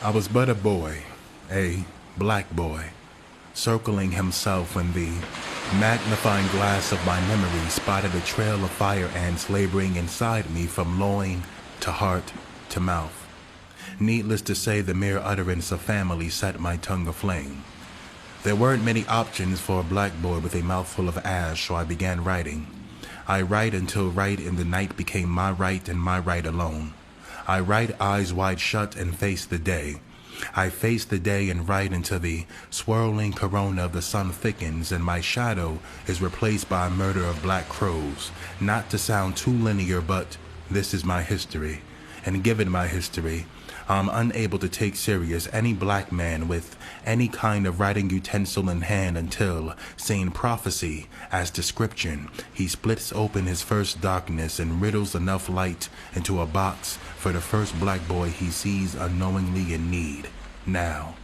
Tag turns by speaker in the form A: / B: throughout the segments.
A: I was but a boy, a black boy, circling himself when the magnifying glass of my memory spotted a trail of fire ants laboring inside me from loin to heart to mouth. Needless to say, the mere utterance of family set my tongue aflame. There weren't many options for a black boy with a mouthful of ash, so I began writing. I write until right in the night became my right and my right alone. I write eyes wide shut and face the day. I face the day and write until the swirling corona of the sun thickens and my shadow is replaced by a murder of black crows. Not to sound too linear, but this is my history. And given my history, I'm unable to take serious any black man with any kind of writing utensil in hand until, seeing prophecy as description, he splits open his first darkness and riddles enough light into a box for the first black boy he sees unknowingly in need. Now,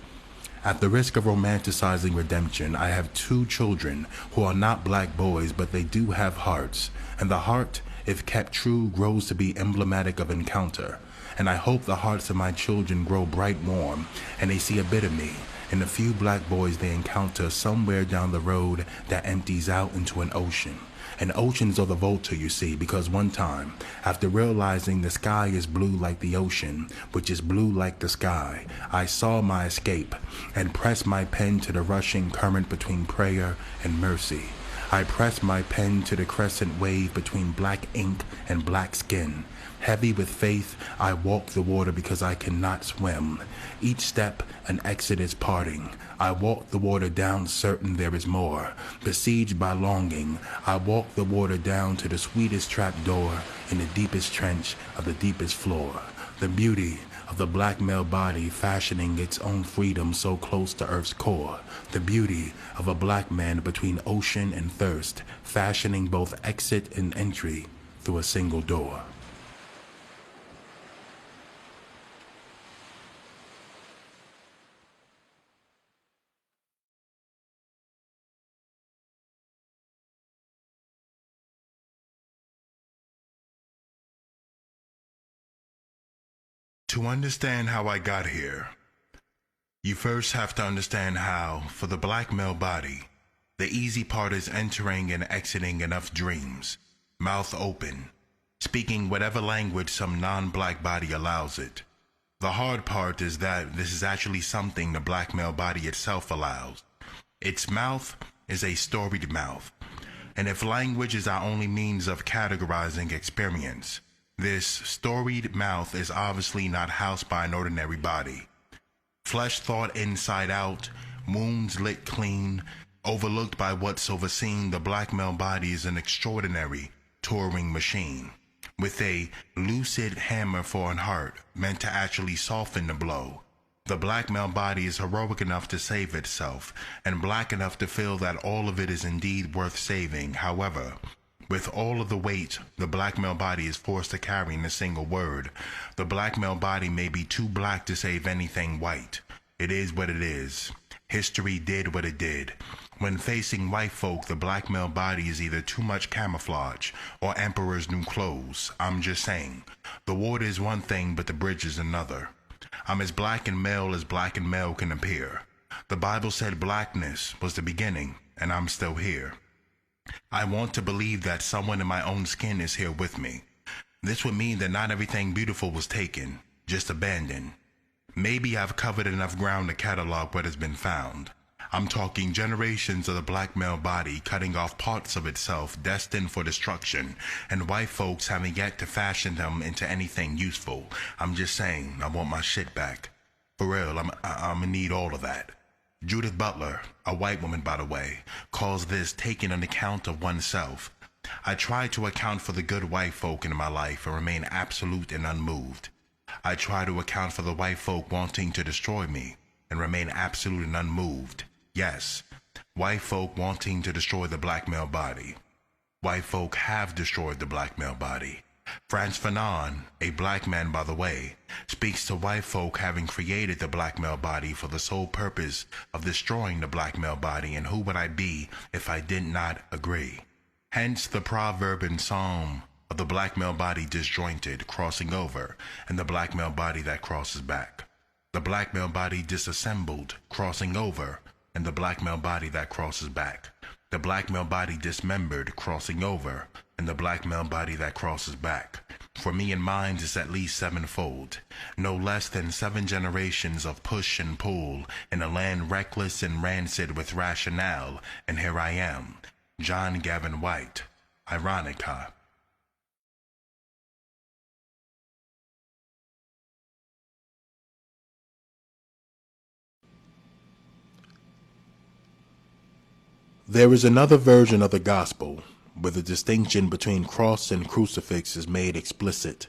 A: at the risk of romanticizing redemption, I have 2 children who are not black boys, but they do have hearts, and the heart, if kept true, grows to be emblematic of encounter. And I hope the hearts of my children grow bright warm, and they see a bit of me in the few black boys they encounter somewhere down the road that empties out into an ocean. And oceans are the Volta, you see, because one time, after realizing the sky is blue like the ocean, which is blue like the sky, I saw my escape and pressed my pen to the rushing current between prayer and mercy. I pressed my pen to the crescent wave between black ink and black skin. Heavy with faith, I walk the water because I cannot swim. Each step, an exodus parting. I walk the water down certain there is more. Besieged by longing, I walk the water down to the sweetest trap door in the deepest trench of the deepest floor. The beauty of the black male body fashioning its own freedom so close to earth's core. The beauty of a black man between ocean and thirst, fashioning both exit and entry through a single door. To understand how I got here, you first have to understand how, for the black male body, the easy part is entering and exiting enough dreams, mouth open, speaking whatever language some non-black body allows it. The hard part is that this is actually something the black male body itself allows. Its mouth is a storied mouth, and if language is our only means of categorizing experience, this storied mouth is obviously not housed by an ordinary body. Flesh thought inside out, wounds lit clean, overlooked by what's overseen, the black male body is an extraordinary touring machine, with a lucid hammer for an heart meant to actually soften the blow. The black male body is heroic enough to save itself, and black enough to feel that all of it is indeed worth saving. However, with all of the weight the black male body is forced to carry in a single word, the black male body may be too black to save anything white. It is what it is. History did what it did. When facing white folk, the black male body is either too much camouflage or emperor's new clothes. I'm just saying. The water is one thing, but the bridge is another. I'm as black and male can appear. The Bible said blackness was the beginning, and I'm still here. I want to believe that someone in my own skin is here with me. This would mean that not everything beautiful was taken, just abandoned. Maybe I've covered enough ground to catalog what has been found. I'm talking generations of the black male body cutting off parts of itself destined for destruction, and white folks having yet to fashion them into anything useful. I'm just saying, I want my shit back. For real, I'm gonna need all of that. Judith Butler, a white woman by the way, calls this taking an account of oneself. I try to account for the good white folk in my life and remain absolute and unmoved. I try to account for the white folk wanting to destroy me and remain absolute and unmoved. Yes, white folk wanting to destroy the black male body. White folk have destroyed the black male body. Frantz Fanon, a black man by the way, speaks to white folk having created the black male body for the sole purpose of destroying the black male body, and who would I be if I did not agree? Hence the proverb and psalm of the black male body disjointed, crossing over, and the black male body that crosses back. the black male body disassembled, crossing over, and the black male body that crosses back. The black male body dismembered, crossing over, and the black male body that crosses back. For me and mine is at least sevenfold, no less than 7 generations of push and pull in a land reckless and rancid with rationale, and here I am, John Gavin White. Ironic, huh? There is another version of the gospel where the distinction between cross and crucifix is made explicit.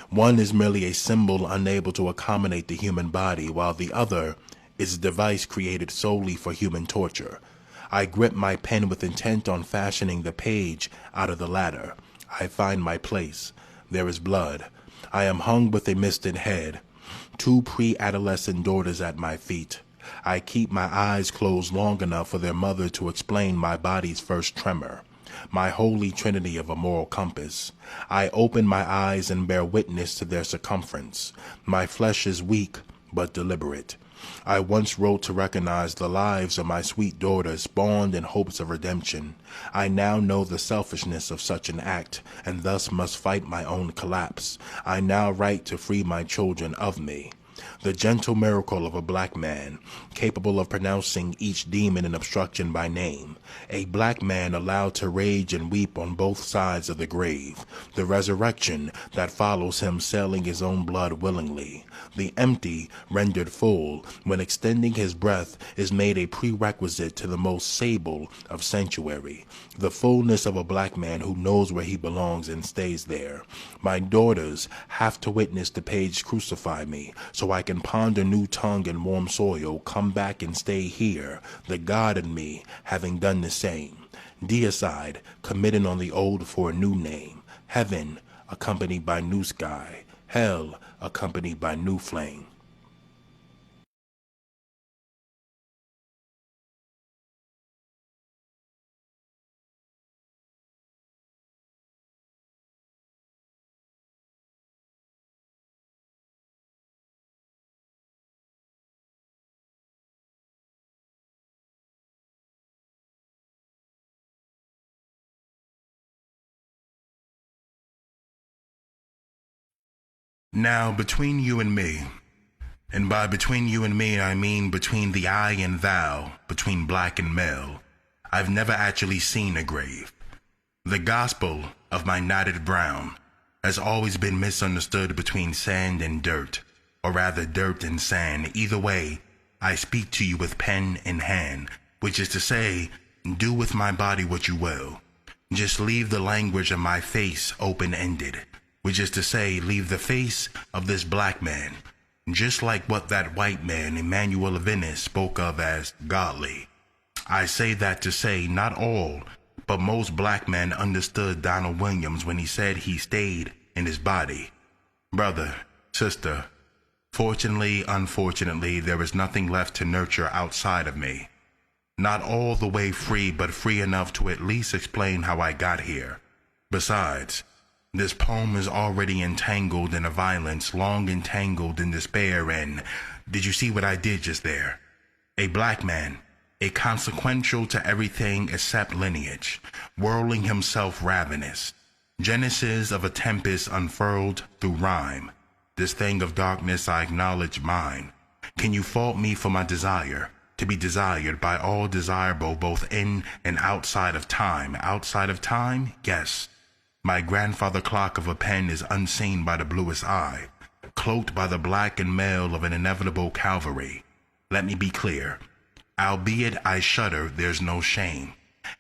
A: One is merely a symbol unable to accommodate the human body, while the other is a device created solely for human torture. I grip my pen with intent on fashioning the page out of the latter. I find my place. There is blood. I am hung with a misted head. 2 pre-adolescent daughters at my feet. I keep my eyes closed long enough for their mother to explain my body's first tremor, my holy trinity of a moral compass. I open my eyes and bear witness to their circumference. My flesh is weak, but deliberate. I once wrote to recognize the lives of my sweet daughters spawned in hopes of redemption. I now know the selfishness of such an act, and thus must fight my own collapse. I now write to free my children of me. The gentle miracle of a black man, capable of pronouncing each demon and obstruction by name. A black man allowed to rage and weep on both sides of the grave. The resurrection that follows him selling his own blood willingly. The empty rendered full when extending his breath is made a prerequisite to the most sable of sanctuary. The fullness of a black man who knows where he belongs and stays there. My daughters have to witness the page crucify me, so I can ponder new tongue and warm soil, come back and stay here, the God in me having done the same. Deicide, committing on the old for a new name. Heaven, accompanied by new sky. Hell, accompanied by new flame. Now, between you and me, and by between you and me I mean between the I and thou, between black and male, I've never actually seen a grave. The gospel of my knotted brown has always been misunderstood between sand and dirt, or rather dirt and sand. Either way, I speak to you with pen in hand, which is to say, do with my body what you will. Just leave the language of my face open-ended, which is to say, leave the face of this black man, just like what that white man, Emmanuel of Venice, spoke of as godly. I say that to say not all, but most black men understood Donald Williams when he said he stayed in his body. Brother, sister, fortunately, unfortunately, there is nothing left to nurture outside of me. Not all the way free, but free enough to at least explain how I got here. Besides, this poem is already entangled in a violence, long entangled in despair, and did you see what I did just there? A black man, a consequential to everything except lineage, whirling himself ravenous. Genesis of a tempest unfurled through rhyme. This thing of darkness I acknowledge mine. Can you fault me for my desire, to be desired by all desirable both in and outside of time? Outside of time? Yes. My grandfather clock of a pen is unseen by the bluest eye, cloaked by the black and mail of an inevitable Calvary. Let me be clear. Albeit I shudder, there's no shame.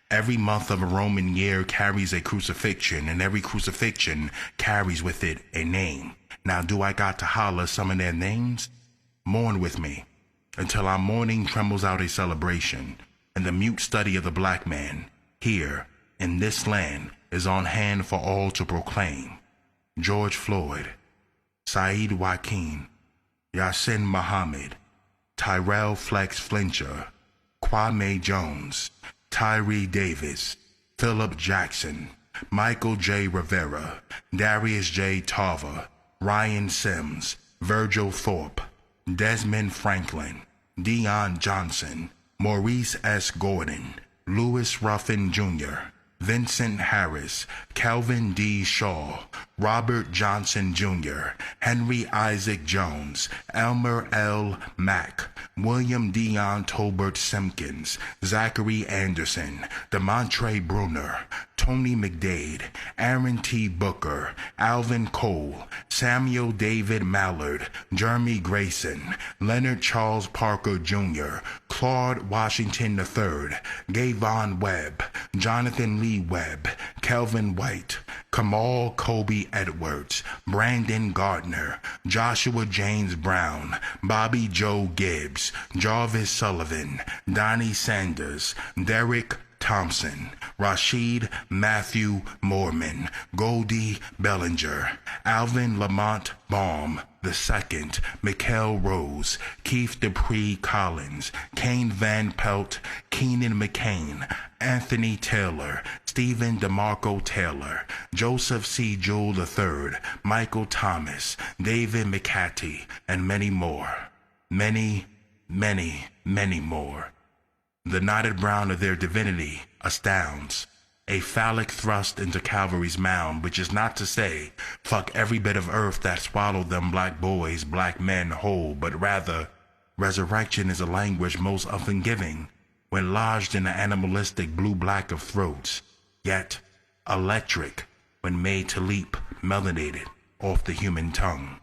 A: Every month of a Roman year carries a crucifixion, and every crucifixion carries with it a name. Now do I got to holler some of their names? Mourn with me, until our mourning trembles out a celebration, and the mute study of the black man, here, in this land, is on hand for all to proclaim. George Floyd, Saeed Joaquin, Yasin Muhammad, Tyrell Flex Flincher, Kwame Jones, Tyree Davis, Philip Jackson, Michael J. Rivera, Darius J. Tarver, Ryan Sims, Virgil Thorpe, Desmond Franklin, Dion Johnson, Maurice S. Gordon, Lewis Ruffin Jr., Vincent Harris, Calvin D. Shaw, Robert Johnson Jr., Henry Isaac Jones, Elmer L. Mack, William Dion Tolbert Simpkins, Zachary Anderson, DeMontre Bruner, Tony McDade, Aaron T. Booker, Alvin Cole, Samuel David Mallard, Jeremy Grayson, Leonard Charles Parker Jr., Claude Washington III, Gavin Webb, Jonathan Lee Webb, Kelvin White, Kamal Kobe Edwards, Brandon Gardner, Joshua James Brown, Bobby Joe Gibbs, Jarvis Sullivan, Donnie Sanders, Derek Thompson, Rashid Matthew Moorman, Goldie Bellinger, Alvin Lamont Baum II, Mikael Rose, Keith Dupree Collins, Kane Van Pelt, Keenan McCain, Anthony Taylor, Stephen DeMarco Taylor, Joseph C. Jewell III, Michael Thomas, David McCarty, and many more. Many, many, many more. The knotted brown of their divinity astounds. A phallic thrust into Calvary's mound, which is not to say, fuck every bit of earth that swallowed them black boys, black men whole, but rather, resurrection is a language most often giving, when lodged in the animalistic blue-black of throats, yet electric when made to leap, melanated, off the human tongue.